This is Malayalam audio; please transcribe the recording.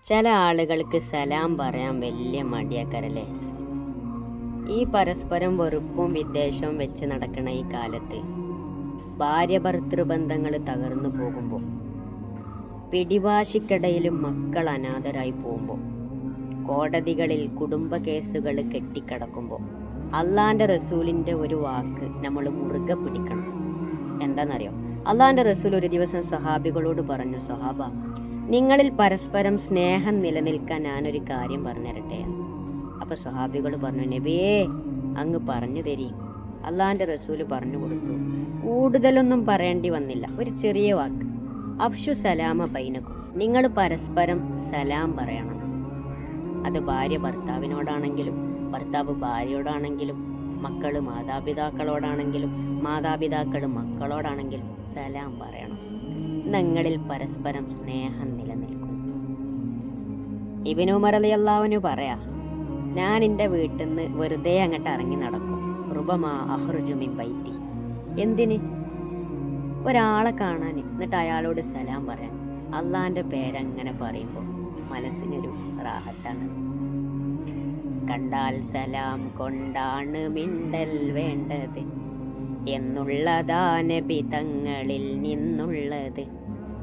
ചില ആളുകൾക്ക് സലാം പറയാൻ വലിയ മടിയാക്കരല്ലേ. ഈ പരസ്പരം വെറുപ്പും വിദ്വേഷവും വെച്ച് നടക്കുന്ന ഈ കാലത്ത് ഭാര്യ ഭർത്തൃബന്ധങ്ങൾ തകർന്നു പോകുമ്പോൾ, പിടിവാശിക്കിടയിലും മക്കൾ അനാഥരായി പോകുമ്പോൾ, കോടതികളിൽ കുടുംബ കേസുകൾ കെട്ടിക്കിടക്കുമ്പോൾ അള്ളാന്റെ റസൂലിൻ്റെ ഒരു വാക്ക് നമ്മൾ മുറുകെ പിടിക്കണം. എന്താണെന്നറിയോ? അള്ളാന്റെ റസൂൽ ഒരു ദിവസം സഹാബികളോട് പറഞ്ഞു, സഹാബ, നിങ്ങളിൽ പരസ്പരം സ്നേഹം നിലനിൽക്കാൻ ഞാനൊരു കാര്യം പറഞ്ഞു തരട്ടെ. അപ്പോൾ സഹാബികൾ പറഞ്ഞു, നബിയേ അങ്ങ് പറഞ്ഞു തരീ. അള്ളാന്റെ റസൂൽ പറഞ്ഞു കൊടുത്തു. കൂടുതലൊന്നും പറയേണ്ടി വന്നില്ല, ഒരു ചെറിയ വാക്ക്. അഫ്ഷു സലാമ ബൈനക്കും, നിങ്ങൾ പരസ്പരം സലാം പറയണം. അത് ഭാര്യ ഭർത്താവിനോടാണെങ്കിലും ഭർത്താവ് ഭാര്യയോടാണെങ്കിലും മക്കൾ മാതാപിതാക്കളോടാണെങ്കിലും മാതാപിതാക്കൾ മക്കളോടാണെങ്കിലും സലാം പറയണം. നിങ്ങളിൽ പരസ്പരം സ്നേഹം നിലനിൽക്കും. ഇബ്നു ഉമർ റളിയല്ലാഹു അൻഹു പറയാ, ഞാൻ എൻ്റെ വീട്ടിൽ നിന്ന് വെറുതെ അങ്ങോട്ട് ഇറങ്ങി നടക്കും. റുബമാ അഖ്റുജു മിൻ ബൈത്തി, എന്തിന്? ഒരാളെ കാണാൻ, എന്നിട്ട് അയാളോട് സലാം പറയാൻ. അള്ളാന്റെ പേരങ്ങനെ പറയുമ്പോൾ മനസ്സിനൊരു റാഹത്താണ്. കണ്ടാൽ സലാം കൊണ്ടാണ് മിണ്ടൽ വേണ്ടത് എന്നുള്ളതാ നബി തങ്ങളിൽ നിന്നുള്ളത്.